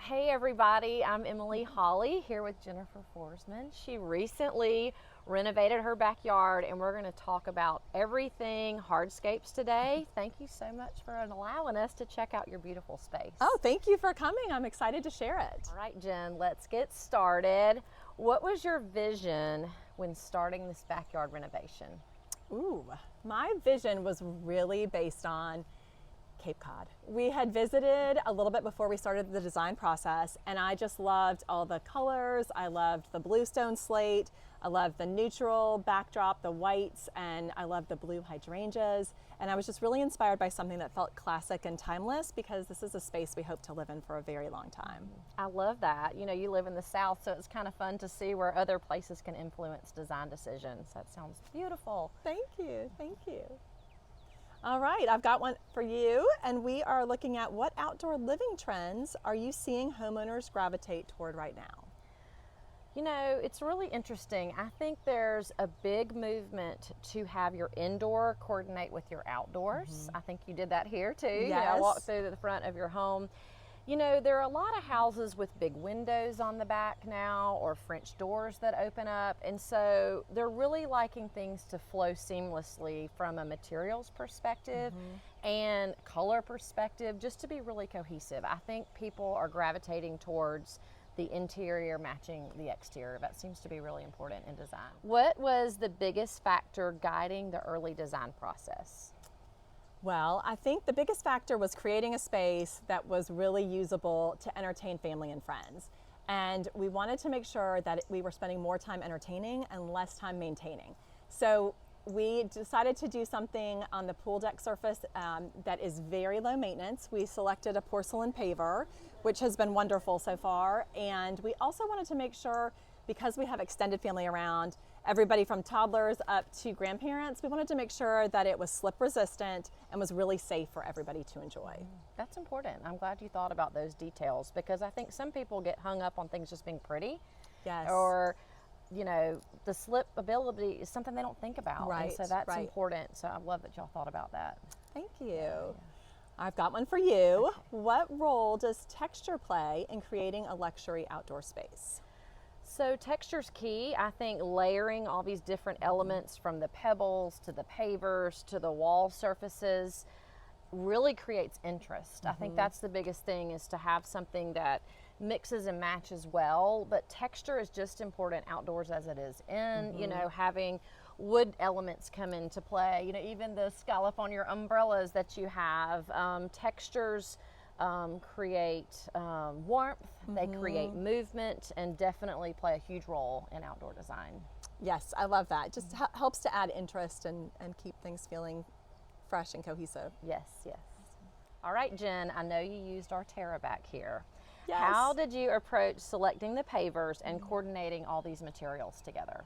Hey everybody, I'm Emily Holle here with Jennifer Foresman. She recently renovated her backyard and we're going to talk about everything hardscapes today. Thank you so much for allowing us to check out your beautiful space. Oh, thank you for coming. I'm excited to share it. All right, Jen, let's get started. What was your vision when starting this backyard renovation? Ooh, my vision was really based on Cape Cod. We had visited a little bit before we started the design process, and I just loved all the colors. I loved the bluestone slate. I loved the neutral backdrop, the whites, and I loved the blue hydrangeas. And I was just really inspired by something that felt classic and timeless, because this is a space we hope to live in for a very long time. I love that. You know, you live in the South, so it's kind of fun to see where other places can influence design decisions. That sounds beautiful. Thank you. Thank you. All right, I've got one for you, and we are looking at what outdoor living trends are you seeing homeowners gravitate toward right now? You know, it's really interesting. I think there's a big movement to have your indoor coordinate with your outdoors. I think you did that here too. Yes. You know, walk through the front of your home. You know, there are a lot of houses with big windows on the back now, or French doors that open up, and so they're really liking things to flow seamlessly from a materials perspective and color perspective, just to be really cohesive. I think people are gravitating towards the interior matching the exterior. That seems to be really important in design. What was the biggest factor guiding the early design process? Well, I think the biggest factor was creating a space that was really usable to entertain family and friends. And we wanted to make sure that we were spending more time entertaining and less time maintaining. So we decided to do something on the pool deck surface that is very low maintenance. We selected a porcelain paver, which has been wonderful so far. And we also wanted to make sure, because we have extended family around, everybody from toddlers up to grandparents, we wanted to make sure that it was slip resistant and was really safe for everybody to enjoy. That's important. I'm glad you thought about those details, because I think some people get hung up on things just being pretty. Yes. Or, you know, the slip ability is something they don't think about. Right, And so that's right. important. So I love that y'all thought about that. Thank you. I've got one for you. Okay. What role does texture play in creating a luxury outdoor space? So texture's key. I think layering all these different elements, from the pebbles to the pavers to the wall surfaces, really creates interest. I think that's the biggest thing, is to have something that mixes and matches well, but texture is just important outdoors as it is in. You know, having wood elements come into play, you know, even the scallop on your umbrellas that you have, textures create warmth, they create movement, and definitely play a huge role in outdoor design. Yes, I love that. Just helps to add interest and keep things feeling fresh and cohesive. Yes, yes. All right, Jen, I know you used our Terra back here. Yes. How did you approach selecting the pavers and coordinating all these materials together?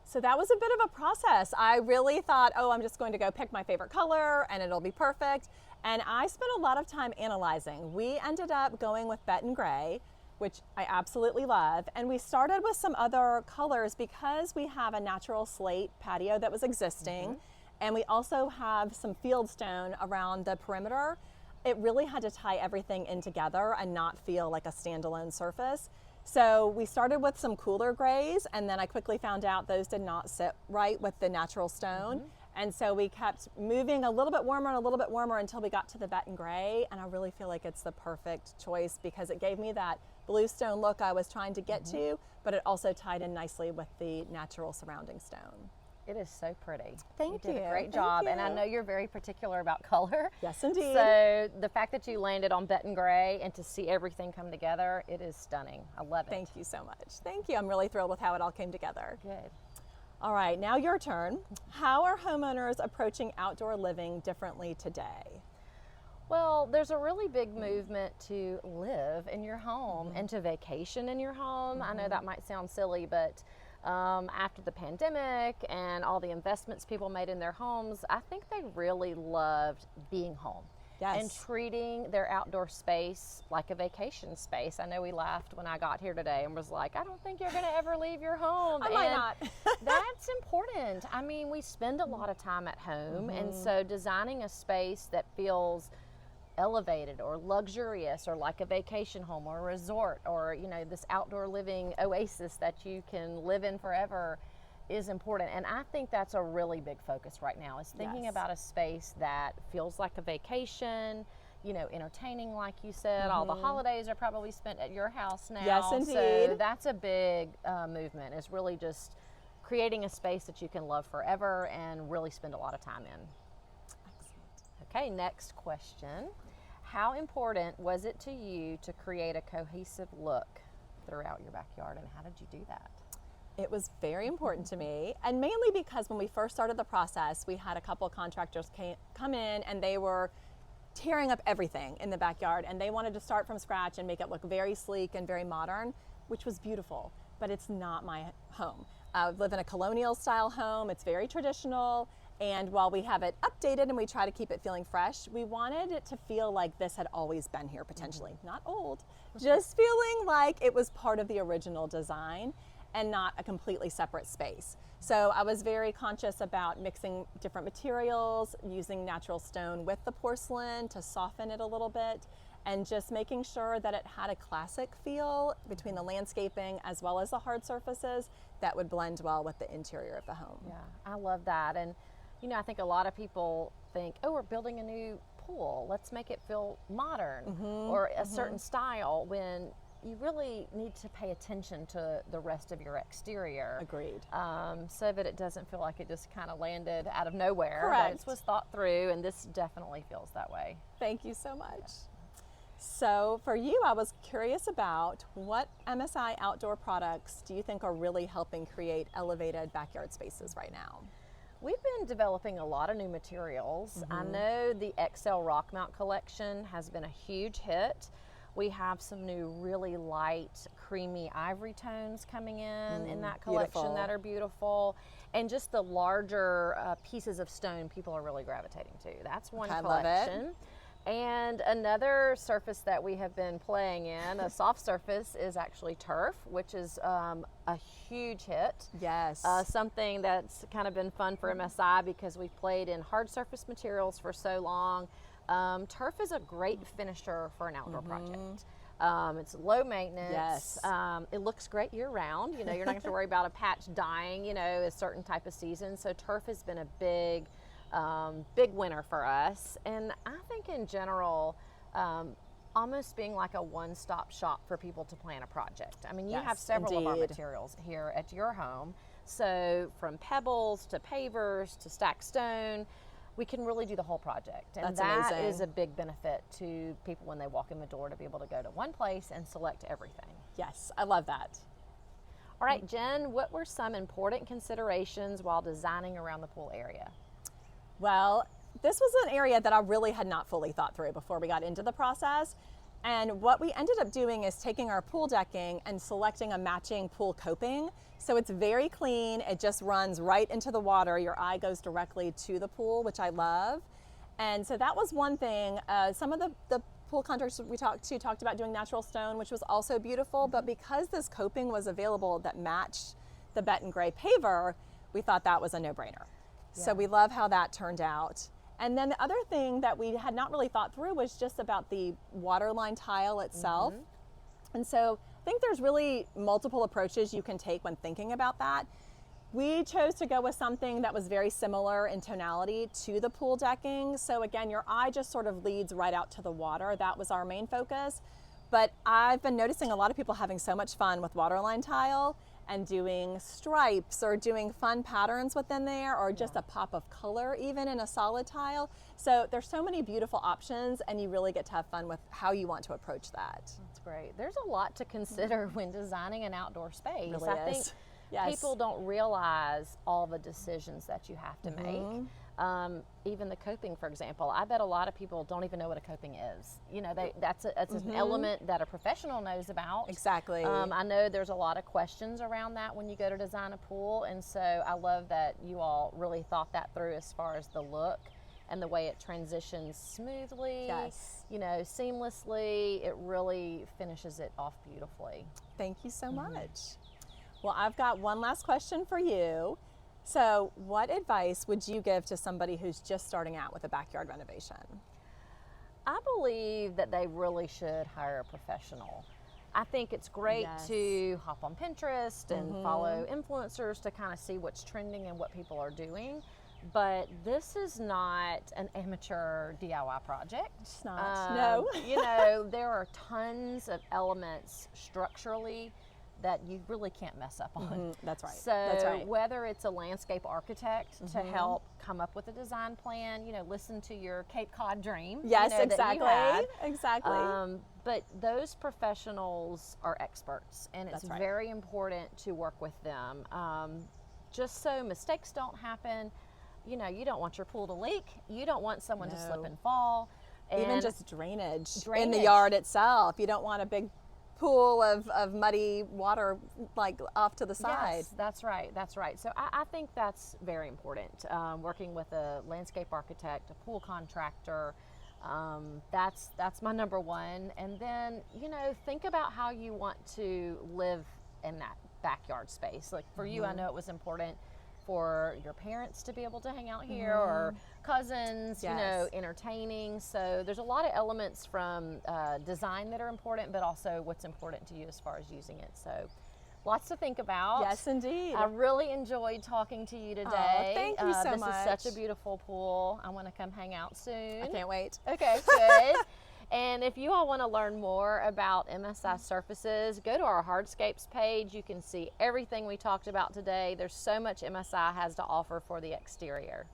So that was a bit of a process. I really thought, oh, I'm just going to go pick my favorite color and it'll be perfect. And I spent a lot of time analyzing. We ended up going with Bet and Gray, which I absolutely love. And we started with some other colors because we have a natural slate patio that was existing. And we also have some field stone around the perimeter. It really had to tie everything in together and not feel like a standalone surface. So we started with some cooler grays, and then I quickly found out those did not sit right with the natural stone. And so we kept moving a little bit warmer and a little bit warmer until we got to the Bet and Gray. And I really feel like it's the perfect choice, because it gave me that bluestone look I was trying to get to, but it also tied in nicely with the natural surrounding stone. It is so pretty. Thank you. You did a great Thank job, you. and I know you're very particular about color. Yes, indeed. So the fact that you landed on Bet and Gray and to see everything come together, it is stunning. I love it. Thank you so much. Thank you. I'm really thrilled with how it all came together. Good. All right, now your turn. How are homeowners approaching outdoor living differently today? Well, there's a really big movement to live in your home and to vacation in your home. I know that might sound silly, but after the pandemic and all the investments people made in their homes, I think they really loved being home. Yes. And treating their outdoor space like a vacation space. I know we laughed when I got here today and was like, I don't think you're going to ever leave your home. I might not. That's important. I mean, we spend a lot of time at home, and so designing a space that feels elevated or luxurious, or like a vacation home or a resort, or this outdoor living oasis that you can live in forever, is important. And I think that's a really big focus right now, is thinking Yes. about a space that feels like a vacation, entertaining, like you said. All the holidays are probably spent at your house now. Yes, So indeed. that's a big movement, is really just creating a space that you can love forever and really spend a lot of time in. Excellent. Okay, next question. How important was it to you to create a cohesive look throughout your backyard, and how did you do that? It was very important to me, and mainly because when we first started the process, we had a couple of contractors come in and they were tearing up everything in the backyard, and they wanted to start from scratch and make it look very sleek and very modern, which was beautiful, but it's not my home. I live in a colonial style home. It's very traditional, and while we have it updated and we try to keep it feeling fresh, we wanted it to feel like this had always been here, potentially. Not old, just feeling like it was part of the original design and not a completely separate space. So I was very conscious about mixing different materials, using natural stone with the porcelain to soften it a little bit, and just making sure that it had a classic feel between the landscaping as well as the hard surfaces that would blend well with the interior of the home. Yeah, I love that. And I think a lot of people think, oh, we're building a new pool, let's make it feel modern or a certain style, when you really need to pay attention to the rest of your exterior. Agreed. So that it doesn't feel like it just kind of landed out of nowhere. Correct. That it was thought through, and this definitely feels that way. Thank you so much. So for you, I was curious about what MSI outdoor products do you think are really helping create elevated backyard spaces right now? We've been developing a lot of new materials. I know the XL Rock Mount collection has been a huge hit. We have some new really light, creamy ivory tones coming in that collection beautiful. that are beautiful. And just the larger pieces of stone people are really gravitating to. That's one I love it. collection. And another surface that we have been playing in, a soft surface, is actually turf, which is a huge hit. Yes. Something that's kind of been fun for MSI because we've played in hard surface materials for so long. Turf is a great finisher for an outdoor project. It's low maintenance. Yes. It looks great year round. You're not going to have to worry about a patch dying, a certain type of season. So turf has been a big winner for us. And I think in general, almost being like a one-stop shop for people to plan a project. I mean, you have Yes, several of our indeed. materials here at your home. So from pebbles to pavers to stacked stone, we can really do the whole project. And That's that amazing. is a big benefit to people when they walk in the door, to be able to go to one place and select everything. Yes, I love that. All right, Jen, what were some important considerations while designing around the pool area? Well, this was an area that I really had not fully thought through before we got into the process. And what we ended up doing is taking our pool decking and selecting a matching pool coping. So it's very clean. It just runs right into the water. Your eye goes directly to the pool, which I love. And so that was one thing. Some of the pool contractors we talked about doing natural stone, which was also beautiful. But because this coping was available that matched the Benton Gray paver, we thought that was a no-brainer. So we love how that turned out. And then the other thing that we had not really thought through was just about the waterline tile itself. And so I think there's really multiple approaches you can take when thinking about that. We chose to go with something that was very similar in tonality to the pool decking. So again, your eye just sort of leads right out to the water. That was our main focus. But I've been noticing a lot of people having so much fun with waterline tile and doing stripes or doing fun patterns within there, or just a pop of color even in a solid tile. So there's so many beautiful options, and you really get to have fun with how you want to approach that. That's great. There's a lot to consider when designing an outdoor space. Really I think is. Yes. people don't realize all the decisions that you have to make. Even the coping, for example, I bet a lot of people don't even know what a coping is. That's an element that a professional knows about. Exactly. I know there's a lot of questions around that when you go to design a pool, and so I love that you all really thought that through as far as the look and the way it transitions smoothly, Yes. seamlessly. It really finishes it off beautifully. Thank you so much. Well, I've got one last question for you. So what advice would you give to somebody who's just starting out with a backyard renovation? I believe that they really should hire a professional. I think it's great Yes. to hop on Pinterest and follow influencers to kind of see what's trending and what people are doing. But this is not an amateur DIY project. It's not. No. You know, there are tons of elements structurally that you really can't mess up on. That's right. So That's right. whether it's a landscape architect to help come up with a design plan, you know, listen to your Cape Cod dream. Yes, you know, exactly. That you had. Exactly. But those professionals are experts, and it's That's right. very important to work with them. Just so mistakes don't happen. You know, you don't want your pool to leak. You don't want someone to slip No. and fall. Even And just drainage in the Drainage. yard itself. You don't want a big pool of muddy water like off to the side. Yes, that's right. That's right. So I think that's very important. Working with a landscape architect, a pool contractor, that's my number one. And then, you know, think about how you want to live in that backyard space. Like for you, I know it was important for your parents to be able to hang out here, or cousins, you know, Yes. entertaining. So there's a lot of elements from design that are important, but also what's important to you as far as using it. So lots to think about. Yes, indeed. I really enjoyed talking to you today. thank you so This is such much. a beautiful pool. I want to come hang out soon. I can't wait. Okay, good. And if you all want to learn more about MSI surfaces, go to our Hardscapes page. You can see everything we talked about today. There's so much MSI has to offer for the exterior.